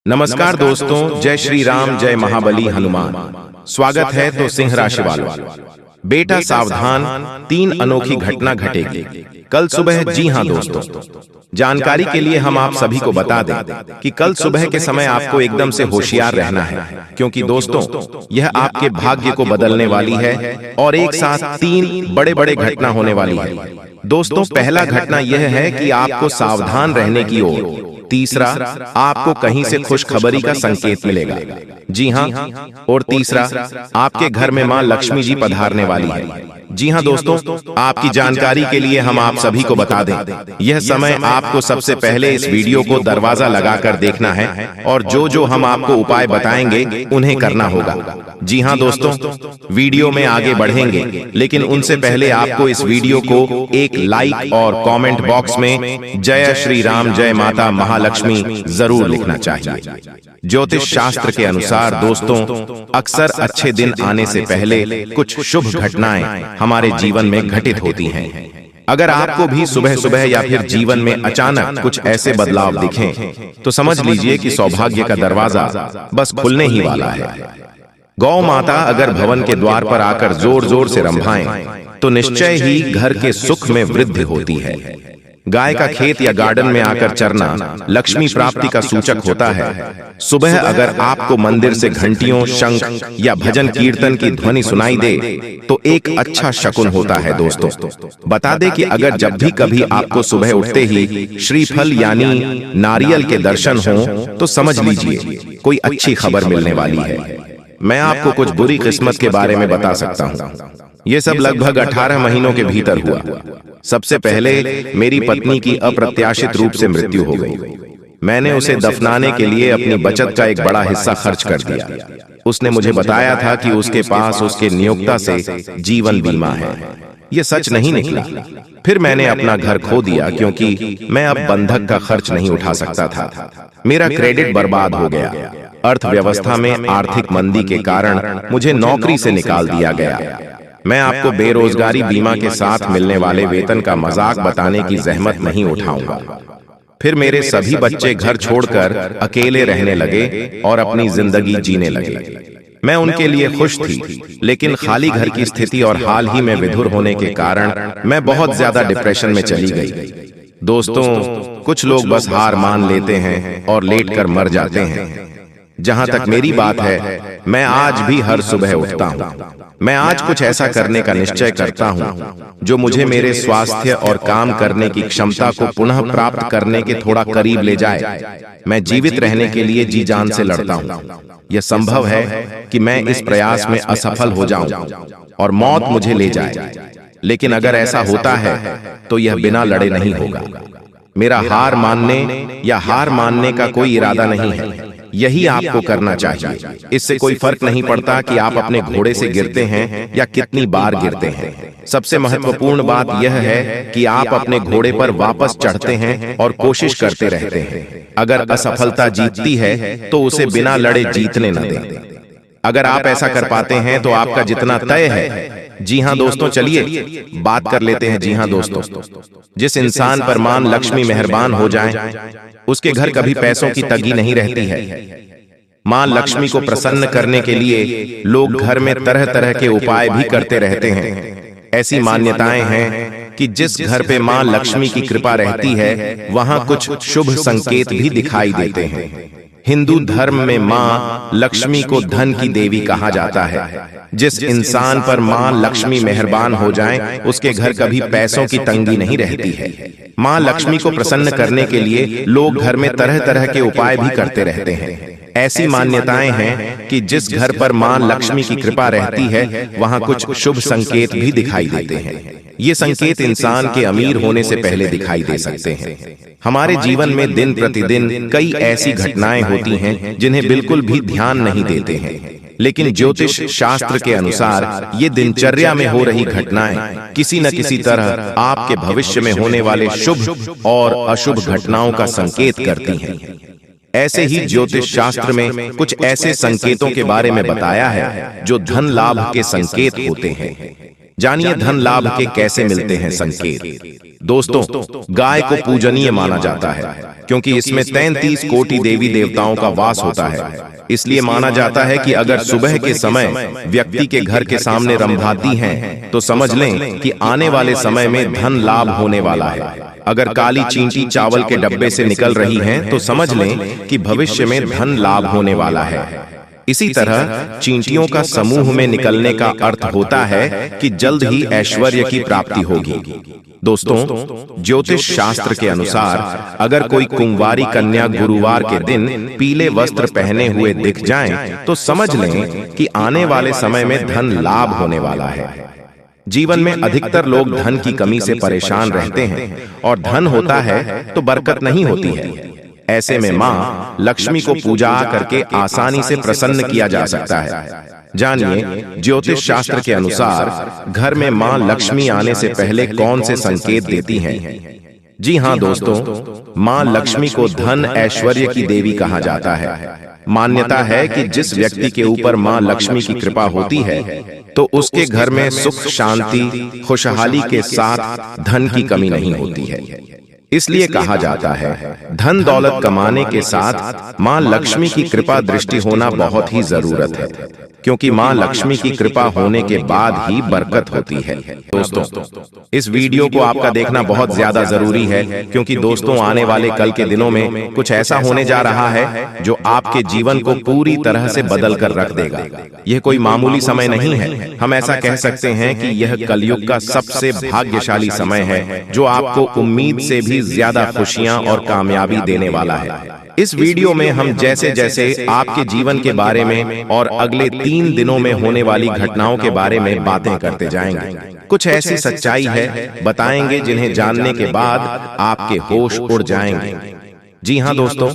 नमस्कार दोस्तों, जय श्री राम, जय महाबली हनुमान। स्वागत है तो सिंह राशि वालों। बेटा सावधान, 3 अनोखी घटना घटेगी कल सुबह। जी हां दोस्तों, जानकारी के लिए हम आप सभी को बता दें कि कल सुबह के समय आपको एकदम से होशियार रहना है, क्योंकि दोस्तों यह आपके भाग्य को बदलने वाली है और एक साथ 3 बड़े बड़े घटना होने वाली है। दोस्तों, पहला घटना यह है कि आपको सावधान रहने की ओर, तीसरा आपको कहीं से खुशखबरी का संकेत मिलेगा। जी हां, और तीसरा आपके घर में मां लक्ष्मी जी पधारने वाली है। जी हां दोस्तों, आपकी जानकारी के लिए हम आप सभी को बता दें, यह समय आपको सबसे पहले इस वीडियो को दरवाजा लगाकर देखना है और जो जो हम आपको उपाय बताएंगे उन्हें करना होगा। जी हां दोस्तों, वीडियो में आगे बढ़ेंगे, लेकिन उनसे पहले आपको इस वीडियो को एक लाइक और कमेंट बॉक्स में जय श्री राम, जय माता महालक्ष्मी जरूर लिखना चाहिए। ज्योतिष शास्त्र के अनुसार दोस्तों, अक्सर अच्छे दिन आने से पहले कुछ शुभ घटनाएं हमारे जीवन में घटित होती हैं। अगर आपको भी सुबह सुबह या फिर जीवन में अचानक कुछ ऐसे बदलाव दिखें, तो समझ लीजिए कि सौभाग्य का दरवाजा बस खुलने ही वाला है। गौ माता अगर भवन के द्वार पर आकर जोर जोर से रंभाएं, तो निश्चय ही घर के सुख में वृद्धि होती है। गाय का खेत या गार्डन में आकर चरना लक्ष्मी प्राप्ति का सूचक होता है। सुबह अगर आपको मंदिर से घंटियों, शंख या भजन कीर्तन की ध्वनि सुनाई दे, तो एक अच्छा शकुन होता है। दोस्तों, बता दें कि अगर जब भी कभी आपको सुबह उठते ही श्रीफल यानी नारियल के दर्शन हो, तो समझ लीजिए कोई अच्छी खबर मिलने वाली है। मैं आपको कुछ बुरी किस्मत के बारे में बता सकता हूँ। ये सब लगभग 18 महीनों के भीतर हुआ। सबसे पहले मेरी पत्नी की अप्रत्याशित रूप से मृत्यु हो गई। मैंने उसे दफनाने के लिए अपनी बचत का एक बड़ा हिस्सा खर्च कर दिया। उसने मुझे बताया था कि उसके पास उसके नियोक्ता से जीवन बीमा है। ये सच नहीं निकला। फिर मैंने अपना घर खो दिया, क्योंकि मैं अब बंधक का खर्च नहीं उठा सकता था। मेरा क्रेडिट बर्बाद हो गया। अर्थव्यवस्था में आर्थिक मंदी के कारण मुझे नौकरी से निकाल दिया गया। मैं आपको बेरोजगारी बीमा के साथ मिलने वाले वेतन का मजाक बताने की जहमत नहीं उठाऊंगा। फिर मेरे सभी बच्चे घर छोड़कर अकेले रहने लगे और अपनी जिंदगी जीने लगे। मैं उनके लिए खुश थी, लेकिन खाली घर की स्थिति और हाल ही में विधुर होने के कारण मैं बहुत ज्यादा डिप्रेशन में चली गई। दोस्तों, कुछ लोग बस हार मान लेते हैं और लेटकर मर जाते हैं। जहां तक मेरी बात है, मैं आज भी हर सुबह उठता हूं। मैं आज कुछ ऐसा करने का निश्चय करता हूं जो मुझे मेरे स्वास्थ्य और काम करने की क्षमता को पुनः प्राप्त करने के थोड़ा करीब ले जाए। मैं जीवित रहने के लिए जी जान से लड़ता हूं। यह संभव है कि मैं इस प्रयास में असफल हो जाऊं और मौत मुझे ले जाए, लेकिन अगर ऐसा होता है तो यह बिना लड़े नहीं होगा। मेरा हार मानने या हार मानने का कोई इरादा नहीं है। यही आपको करना चाहिए। इससे कोई फर्क नहीं पड़ता कि आप अपने घोड़े से गिरते हैं या कितनी बार गिरते हैं। सबसे महत्वपूर्ण बात यह है कि आप अपने घोड़े पर वापस चढ़ते हैं और कोशिश करते रहते हैं। अगर असफलता जीतती है तो उसे बिना लड़े जीतने न दें। अगर आप ऐसा कर पाते हैं तो आपका जितना तय है। जी हां दोस्तों, चलिए बात कर लेते हैं। जी हां दोस्तों, जिस इंसान पर मां लक्ष्मी मेहरबान हो जाए, उसके घर कभी पैसों की तंगी नहीं रहती है। मां लक्ष्मी को प्रसन्न करने के लिए लोग घर में तरह तरह के उपाय भी करते रहते हैं। ऐसी मान्यताएं हैं कि जिस घर पे मां लक्ष्मी की कृपा रहती है, वहां कुछ शुभ संकेत भी दिखाई देते हैं। हिंदू धर्म में मां लक्ष्मी को धन की देवी कहा जाता है। जिस इंसान पर मां लक्ष्मी मेहरबान हो जाए, उसके घर कभी पैसों की तंगी नहीं रहती है। मां लक्ष्मी को प्रसन्न करने के लिए लोग घर में तरह तरह के उपाय भी करते रहते हैं। ऐसी मान्यताएं हैं कि जिस घर पर मां लक्ष्मी की कृपा रहती है, वहां कुछ शुभ संकेत भी दिखाई देते हैं। ये संकेत इंसान के अमीर होने से पहले दिखाई दे सकते हैं। हमारे जीवन में दिन प्रतिदिन कई ऐसी घटनाएं होती हैं जिन्हें बिल्कुल भी ध्यान नहीं देते हैं, लेकिन ज्योतिष शास्त्र के अनुसार ये दिनचर्या में हो रही घटनाएं किसी न किसी तरह आपके भविष्य में होने वाले शुभ और अशुभ घटनाओं का संकेत करती हैं। ऐसे ही ज्योतिष शास्त्र में कुछ ऐसे संकेतों के बारे में बताया है जो धन लाभ के संकेत होते हैं। जानिए धन लाभ के कैसे मिलते हैं संकेत। दोस्तों, गाय को पूजनीय माना जाता है क्योंकि इसमें 33 कोटि देवी देवताओं का वास होता है। इसलिए माना जाता है कि अगर सुबह के समय व्यक्ति के घर के सामने रंभाती हैं तो समझ लें कि आने वाले समय में धन लाभ होने वाला है। अगर काली चींटी चावल के डब्बे से निकल रही हैं तो समझ लें कि भविष्य में धन लाभ होने वाला है। इसी तरह चींटियों का समूह में निकलने का अर्थ होता है कि जल्द ही ऐश्वर्य की प्राप्ति होगी। दोस्तों, ज्योतिष शास्त्र के अनुसार अगर कोई कुंवारी कन्या गुरुवार के दिन पीले वस्त्र पहने हुए दिख जाएं, तो समझ लें कि आने वाले समय में धन लाभ होने वाला है। जीवन में अधिकतर लोग धन की कमी से परेशान रहते हैं और धन होता है तो बरकत नहीं होती है। ऐसे में माँ लक्ष्मी को पूजा करके आसानी से प्रसन्न किया जा सकता है। जानिए, ज्योतिष शास्त्र के अनुसार घर में माँ लक्ष्मी आने से पहले कौन से संकेत देती हैं? जी हाँ दोस्तों, माँ लक्ष्मी को धन ऐश्वर्य की देवी कहा जाता है। मान्यता है कि जिस व्यक्ति के ऊपर माँ लक्ष्मी की कृपा होती है तो उसके घर में सुख, शांति, खुशहाली के साथ धन की कमी नहीं होती है। इसलिए कहा जाता है धन दौलत कमाने के साथ माँ लक्ष्मी की कृपा दृष्टि होना बहुत ही जरूरत है, क्योंकि माँ लक्ष्मी की कृपा होने के बाद ही बरकत होती है। दोस्तों, इस वीडियो को आपका देखना बहुत ज्यादा जरूरी है, क्योंकि दोस्तों आने वाले कल के दिनों में कुछ ऐसा होने जा रहा है जो आपके जीवन को पूरी तरह से बदल कर रख देगा। यह कोई मामूली समय नहीं है। हम ऐसा कह सकते हैं कि यह कलयुग का सबसे भाग्यशाली समय है, जो आपको उम्मीद से भी ज्यादा खुशियां और कामयाबी देने वाला है। इस वीडियो में हम जैसे जैसे आपके जीवन के बारे में और अगले 3 दिनों में होने वाली घटनाओं के बारे में बातें करते जाएंगे। कुछ ऐसी सच्चाई है बताएंगे जिन्हें जानने के बाद आपके होश उड़ जाएंगे। जी हाँ दोस्तों,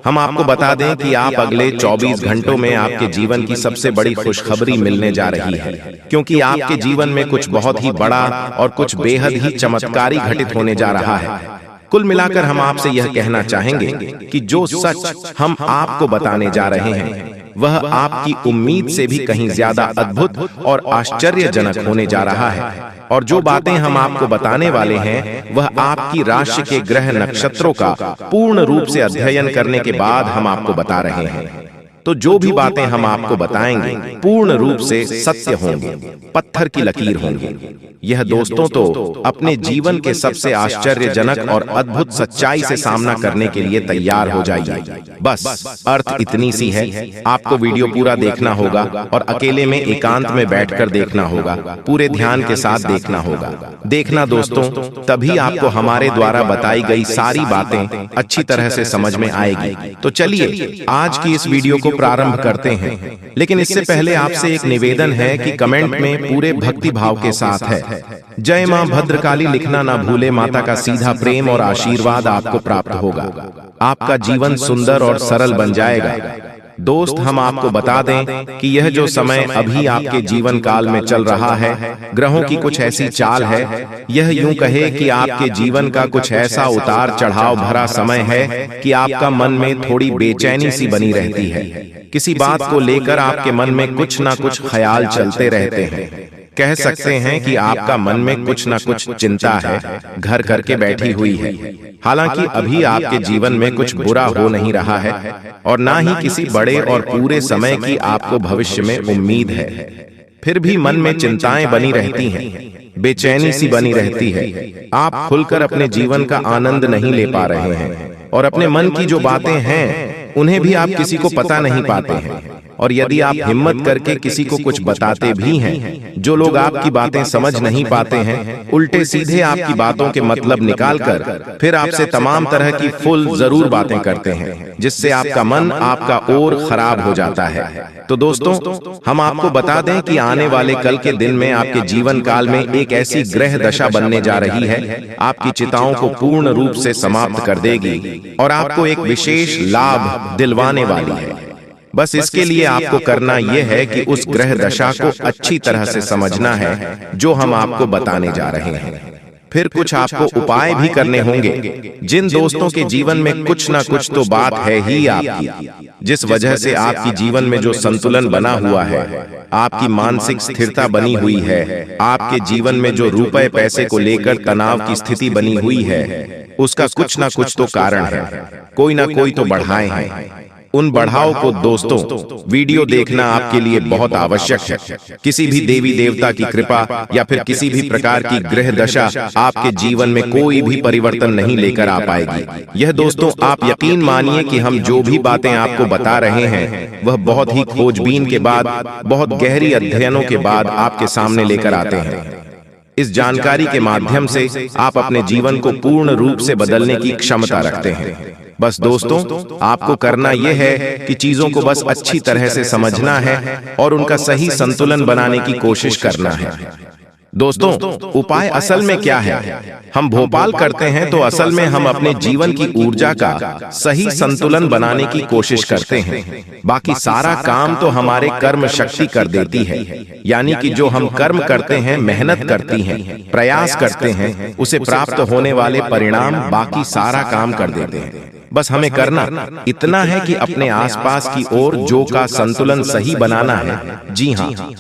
हम आपको बता दें कि आप अगले 24 घंटों में आपके जीवन की सबसे बड़ी खुशखबरी मिलने जा रही है, क्योंकि आपके जीवन में कुछ बहुत ही बड़ा और कुछ बेहद ही चमत्कारी घटित होने जा रहा है। कुल मिलाकर हम आपसे यह कहना चाहेंगे कि जो सच हम आपको बताने जा रहे हैं वह आपकी उम्मीद से भी कहीं ज्यादा अद्भुत और आश्चर्यजनक होने जा रहा है। और जो बातें हम आपको बताने वाले हैं वह आपकी राशि के ग्रह नक्षत्रों का पूर्ण रूप से अध्ययन करने के बाद हम आपको बता रहे हैं। तो जो भी बातें हम आपको बताएंगे पूर्ण रूप से सत्य होंगी, पत्थर की लकीर होंगी। यह दोस्तों तो अपने जीवन के सबसे आश्चर्यजनक और अद्भुत सच्चाई से सामना करने के लिए तैयार हो जाइए। बस अर्थ इतनी सी है, आपको वीडियो पूरा देखना होगा और अकेले में एकांत में बैठकर देखना होगा, पूरे ध्यान के साथ देखना होगा। देखना दोस्तों, तभी आपको हमारे द्वारा बताई गई सारी बातें अच्छी तरह से समझ में आएगी। तो चलिए आज की इस वीडियो को प्रारंभ करते हैं, लेकिन इससे पहले आपसे एक निवेदन है कि कमेंट में पूरे भक्ति भाव के साथ है जय मां भद्रकाली लिखना ना भूले। माता का सीधा प्रेम और आशीर्वाद आपको प्राप्त होगा। आपका जीवन सुंदर और सरल बन जाएगा। दोस्त, हम आपको बता दें कि यह जो समय अभी आपके जीवन काल में चल रहा है, ग्रहों की कुछ ऐसी चाल है, यह यूं कहे कि आपके जीवन का कुछ ऐसा उतार चढ़ाव भरा समय है कि आपका मन में थोड़ी बेचैनी सी बनी रहती है। किसी बात को लेकर आपके मन में कुछ ना कुछ ख्याल चलते रहते हैं। कह सकते हैं कि आपका मन में कुछ ना कुछ चिंता है, घर करके बैठी हुई है। हालांकि अभी आपके जीवन में कुछ बुरा हो नहीं रहा है और ना ही किसी बड़े और पूरे समय की आपको भविष्य में उम्मीद है, फिर भी मन में चिंताएं बनी रहती हैं, बेचैनी सी बनी रहती है। आप खुलकर अपने जीवन का आनंद नहीं ले पा रहे हैं और अपने मन की जो बातें हैं उन्हें भी आप किसी को पता नहीं पाते हैं। और यदि आप हिम्मत करके किसी को कुछ बताते भी हैं, जो लोग आपकी बातें समझ नहीं पाते हैं, उल्टे सीधे आपकी बातों के मतलब निकालकर फिर आपसे तमाम तरह की फुल जरूर बातें करते हैं, जिससे आपका मन आपका और खराब हो जाता है। तो दोस्तों, हम आपको बता दें कि आने वाले कल के दिन में आपके जीवन काल में एक ऐसी ग्रह दशा बनने जा रही है, आपकी चिंताओं को पूर्ण रूप से समाप्त कर देगी और आपको एक विशेष लाभ दिलवाने वाली है। बस इसके लिए आपको करना यह है कि उस ग्रह दशा को अच्छी तरह से समझना है जो हम आपको बताने जा रहे हैं। फिर कुछ आपको उपाय भी करने होंगे। जिन दोस्तों के जीवन में कुछ ना कुछ तो बात है ही आपकी, जिस वजह से आपकी जीवन में जो संतुलन बना हुआ है, आपकी मानसिक स्थिरता बनी हुई है, आपके जीवन में जो रुपए पैसे को लेकर तनाव की स्थिति बनी हुई है, उसका कुछ ना कुछ तो कारण है, कोई ना कोई तो बढ़ाएं हैं। उन बढ़ाव को दोस्तों वीडियो देखना आपके लिए बहुत आवश्यक है। किसी भी देवी देवता की कृपा या फिर किसी भी प्रकार की ग्रह दशा आपके जीवन में कोई भी परिवर्तन नहीं लेकर आ पाएगी। यह दोस्तों आप यकीन मानिए कि हम जो भी बातें आपको बता रहे हैं वह बहुत ही खोजबीन के बाद, बहुत गहरी अध्ययनों के बाद आपके सामने लेकर आते हैं। इस जानकारी के माध्यम से आप अपने जीवन को पूर्ण रूप से बदलने की क्षमता रखते हैं। बस दोस्तों आपको करना यह है कि चीजों को बस अच्छी तरह से समझना है और उनका सही संतुलन बनाने की कोशिश करना है। दोस्तों उपाय असल में क्या है? हम भोपाल करते हैं तो असल में हम अपने जीवन की ऊर्जा का सही संतुलन बनाने की कोशिश करते हैं। बाकी सारा काम तो हमारे कर्म शक्ति कर देती है। यानी कि जो हम कर्म करते हैं, मेहनत करती हैं, प्रयास करते हैं, उसे प्राप्त होने वाले परिणाम बाकी सारा काम कर देते हैं। बस हमें करना इतना है कि अपने आसपास की ओर जो का संतुलन सही बनाना है। जी हाँ।